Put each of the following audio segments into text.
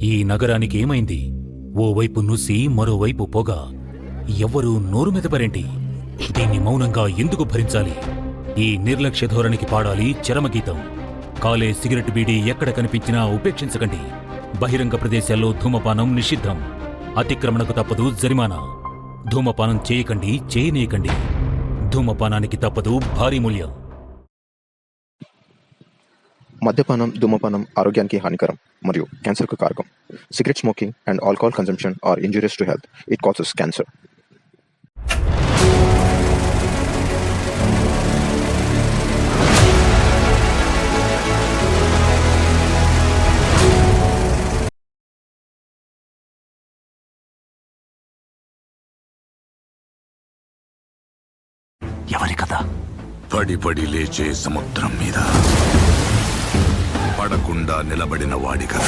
ఈ నగరానికి ఏమైంది? ఓవైపు నుసి మరోవైపు పొగ. ఎవ్వరూ నోరు మెదపరేంటి? దీన్ని మౌనంగా ఎందుకు భరించాలి? ఈ నిర్లక్ష్య ధోరణికి పాడాలి చరమగీతం. కాలే సిగరెట్ బీడీ ఎక్కడ కనిపించినా ఉపేక్షించకండి. బహిరంగ ప్రదేశాల్లో ధూమపానం నిషిద్ధం. అతిక్రమణకు తప్పదు జరిమానా. ధూమపానం చేయకండి, చేయనీయకండి. ధూమపానానికి తప్పదు భారీ మూల్యం. మద్యపానం, ధూమపానం ఆరోగ్యానికి హానికరం మరియు క్యాన్సర్కు కారకం. Cigarette smoking and alcohol consumption are injurious to health. It causes cancer. ఎవరి కథ? పడి పడి లేచే సముద్రం మీద పడకుండా నిలబడిన వాడి కథ.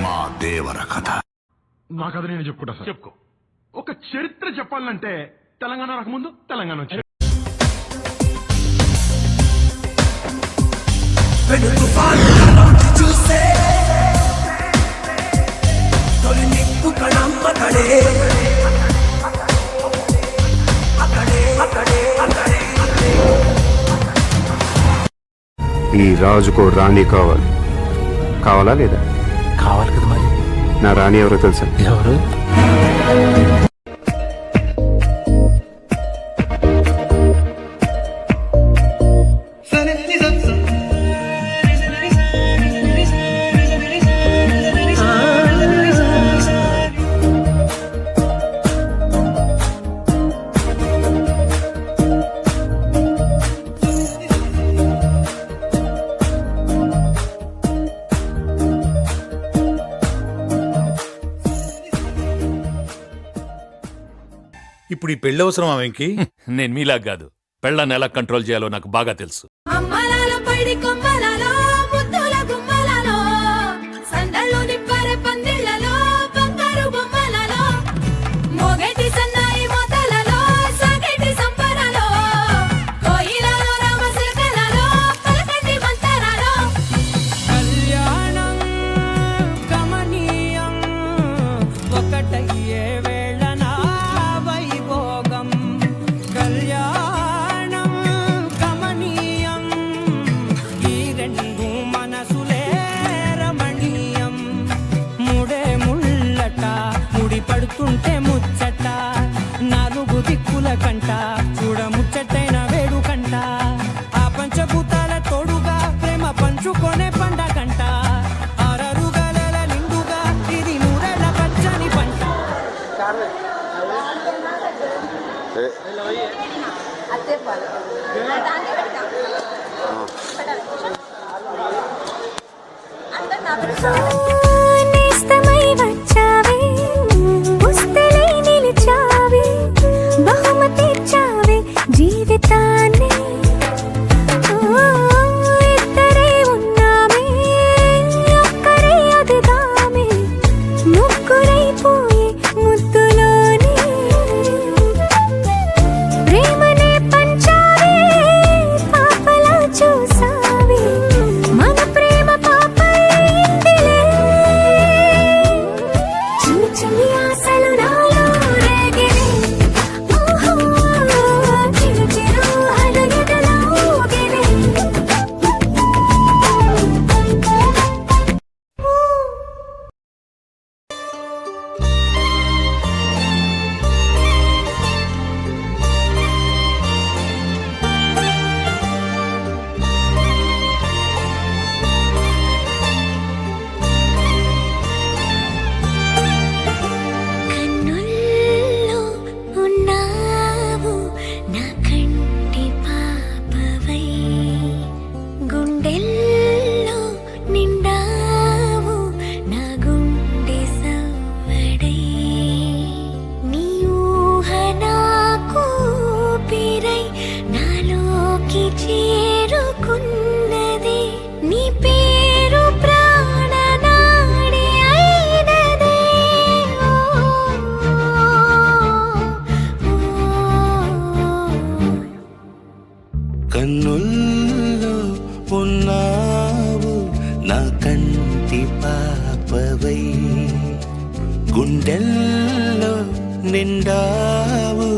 మా దేవర కథ. నా కథ నేను చెప్పుకుంటా సార్. చెప్పుకో. ఒక చరిత్ర చెప్పాలంటే తెలంగాణ రాకముందు తెలంగాణ వచ్చింది. ఈ రాజుకో రాణి కావాలి. కావాలా లేదా? కావాలి కదా మరి. నా రాణి ఎవరో తెలుసా? ఎవరు? ఇప్పుడు ఈ పెళ్లి అవసరమా వెంకీ? నేను మీలా కాదు. పెళ్ళాన్ని ఎలా కంట్రోల్ చేయాలో నాకు బాగా తెలుసు. పడుతుంటే ముచ్చట నాలుగు దిక్కుల కంట చూడ ముచ్చటైన వేడు కంట ఆ పంచభూతాల తోడుగా ప్రేమ పంచుకొనే పండగంట ఆరరుగల నిండుగా ఇది నూరెళ్ళ పచ్చని పంట. గుండెల్లో నిండావు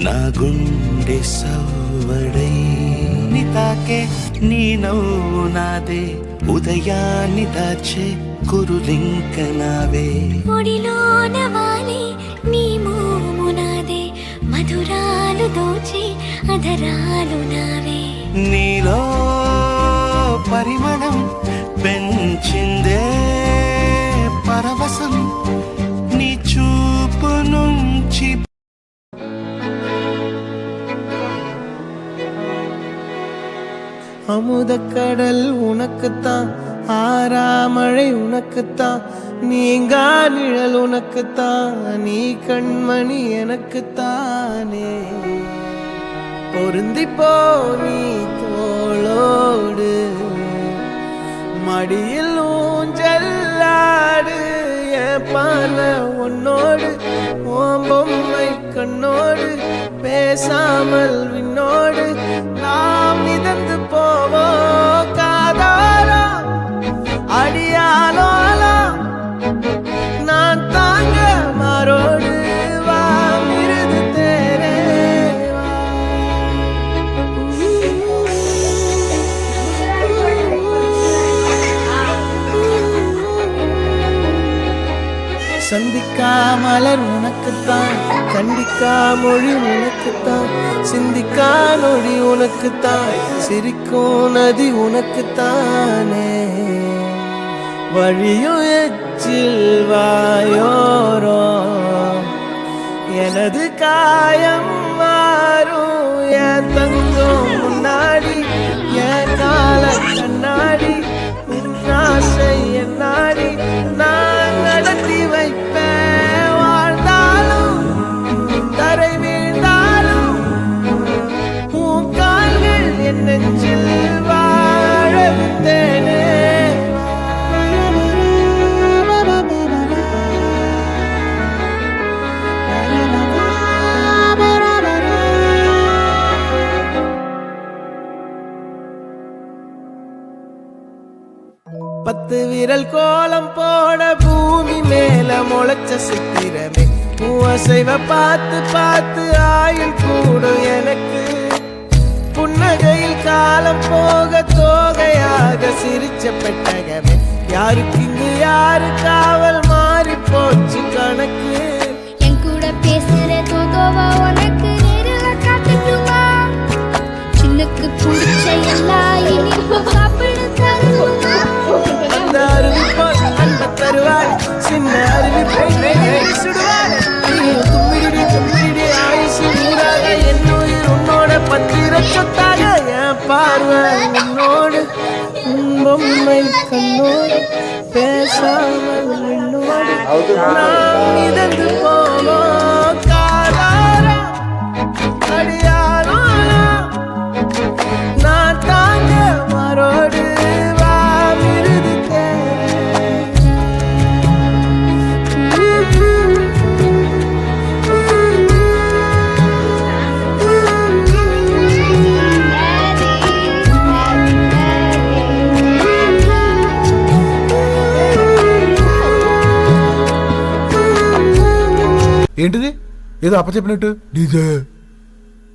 నా గుండె సవ్వడై తాకే నీ నవ్వు నాదే ఉదయాన్ని దాచే కురులింక నావే ఒడిలోన వాలి నీ మోము నాదే మధురాలు దోచి అధరాలు నావే నీలో పరిమళం పెంచిందే పరవశం నీ చూపు నుంచి அமுதக்கடல் உனக்குத்தான் ஆறாமழை உனக்குத்தான் நீங்கா நிழல் உனக்குத்தான் நீ கண்மணி எனக்குத்தானே பொருந்திப்போ நீ தோளோடு மடியில் ஊஞ்சல்லாடு என் பார்வை உன்னோடு ஓம் பொம்மை கண்ணோடு பேசாமல் விண்ணோடு நாம் மிதந்து போவோம் காதாரா அடியாலோலா நான் தாங்க மாறோடு வா மிருது தேரே சந்திக்கா மலர் உனக்குத்தான் கண்டிக்கா மொழி உனக்குத்தான் சிந்திக்கா நொடி உனக்குத்தான் சிரிக்கும் நதி உனக்குத்தானே வழியும் எச்சில் வாயோரோ எனது காயம் மாறும் என் தங்கம் முன்னாடி என் கால கண்ணாடி ஆசை என்னாடி நான் நடத்தி வைப்பேன் வாழ்ந்தாலும் தரை வீழ்ந்தாலும் உன் கால்கள் என் நெஞ்சில் வாழ விட்டேனே பத்து விரல் கோலம் போட பூமி மேல முளைச்ச சித்திரமே அசைவ பார்த்து பார்த்து ஆயுள் கூடும் எனக்கு புன்னகையில் காலம் போக தோகையாக சிரிச்ச பெட்டகமே யாருக்கு இங்கு யாரு காவல் மாறி போச்சு கணக்கு என் கூட பேசுற தோதோவா உனக்கு நேரில் காட்டட்டுமா சின்னுக்கு பிடிச்ச எல்லா இனிப்பும் சாப்பிட தருமா அந்த அருவி போல் அன்ப தருவாய் சின்ன அருவி சுடுவாய் தும்மிடி தும்மிடி ஆயுசு ஊராக என் உயிர் உன்னோட பத்திர சொத்தாக என் பார்வை உன்னோடு பொம்மை கண்ணோடு பேசாமல் என்னோடு நாம் மிதந்து போவோம் காதாரா அடியாரோலா நான் தாங்க மரோடு வா மிருது ఏంటిది ఏదో అప్పచెప్పినట్టు డీజే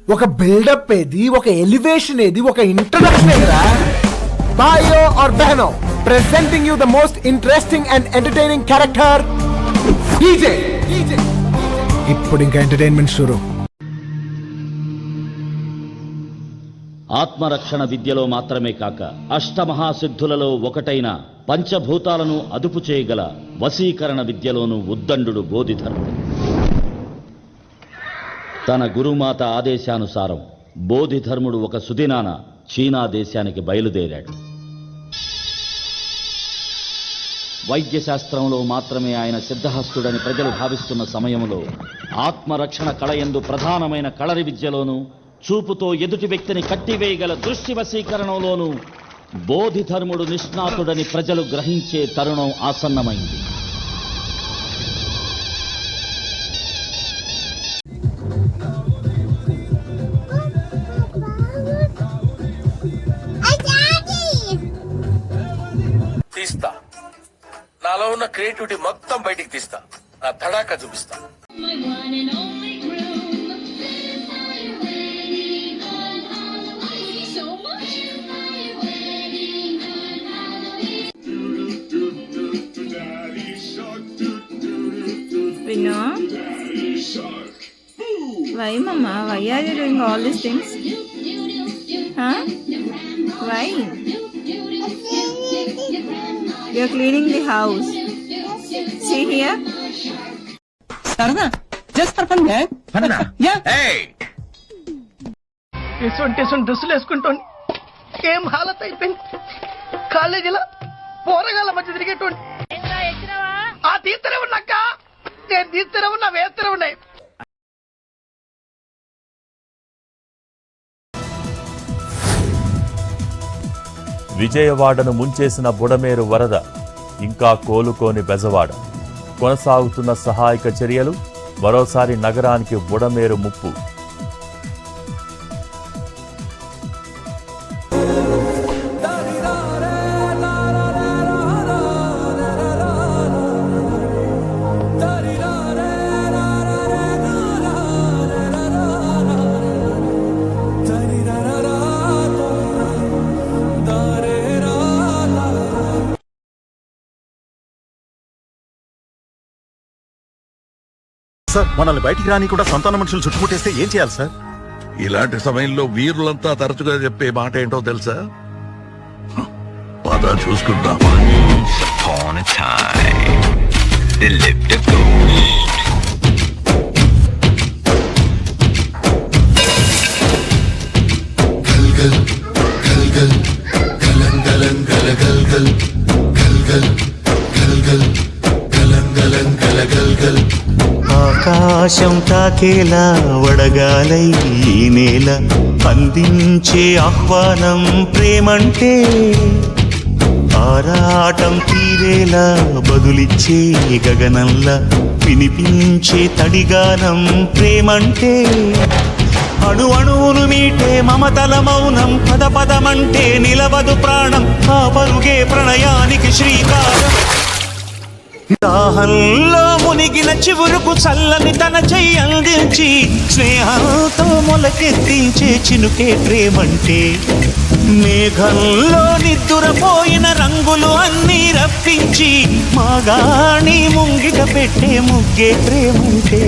ఒక బిల్డప్ ఏది ఒక ఎలివేషన్ ఏది ఒక ఇంట్రడక్షన్ ఏదిరా బాయో ఆర్ బెహనో presenting you the most interesting and entertaining character DJ ఇప్పుడు ఇంకా ఎంటర్టైన్మెంట్ షురూ ఆత్మరక్షణ విద్యలో మాత్రమే కాక అష్టమహాసిద్ధులలో ఒకటైన పంచభూతాలను అదుపు చేయగల వశీకరణ విద్యలోనూ ఉద్దండు బోధిధర్ముడు. తన గురుమాత ఆదేశానుసారం బోధిధర్ముడు ఒక సుదినాన చీనా దేశానికి బయలుదేరాడు. వైద్యశాస్త్రంలో మాత్రమే ఆయన సిద్ధహస్తుడని ప్రజలు భావిస్తున్న సమయంలో ఆత్మరక్షణ కళయందు ప్రధానమైన కళరి విద్యలోనూ చూపుతో ఎదుటి వ్యక్తిని కట్టివేయగల దృష్టి వశీకరణలోనూ బోధిధర్ముడు నిష్ణాతుడని ప్రజలు గ్రహించే తరుణం ఆసన్నమైంది. తీస్తా నాలో ఉన్న క్రియేటివిటీ మొత్తం బయటికి తీస్తా. నా తడాకా చూపిస్తా. Vinu? Why, Mama? Why are you doing all these things? Huh? Why? You're cleaning the house. See here? Sarna, just for fun, yeah? Fun, yeah? Hey! ఎటువంటి డ్రెస్సులు వేసుకుంటాను ఏం హాలత్ అయిపోయింది. కాలేజీలో పోరగాళ్ళ మధ్య తిరిగేటువంటి ఆ తీస్తూనే ఉన్నాక నేను తీస్తూనే ఉన్నా వేస్తూనే ఉన్నాయి. విజయవాడను ముంచేసిన బుడమేరు వరద ఇంకా కోలుకోని బెజవాడ. కొనసాగుతున్న సహాయక చర్యలు, మరోసారి నగరానికి బుడమేరు ముప్పు. సార్, మనల్ని బయటికి రాని కూడా సంతాన మనుషులు చుట్టుముట్టేస్తే ఏం చేయాలి సార్? ఇలాంటి సమయంలో వీరులంతా తరచుగా చెప్పే మాట ఏంటో తెలుసా? పద చూసుకుందామా. ఆకాశం తాకేలా వడగాలై ఈ నేల అందించే ఆహ్వానం ప్రేమంటే, ఆరాటం తీరేలా బదులిచ్చే గగనంలా వినిపించే తడిగానం ప్రేమంటే, అణు అణువును మీటే మమతల మౌనం పద పదమంటే నిలవదు ప్రాణం, ఆ పరుగే ప్రణయానికి శ్రీకారం. దాహంలో మునిగిన చివురుకు చల్లని తన చెయ్యి అందించి స్నేహంతో మొలకెత్తించే చినుకే ప్రేమంటే, మేఘంలో నిద్దురపోయిన రంగులు అన్నీ రప్పించి మాగాణి ముంగిట పెట్టే ముగ్గే ప్రేమంటే.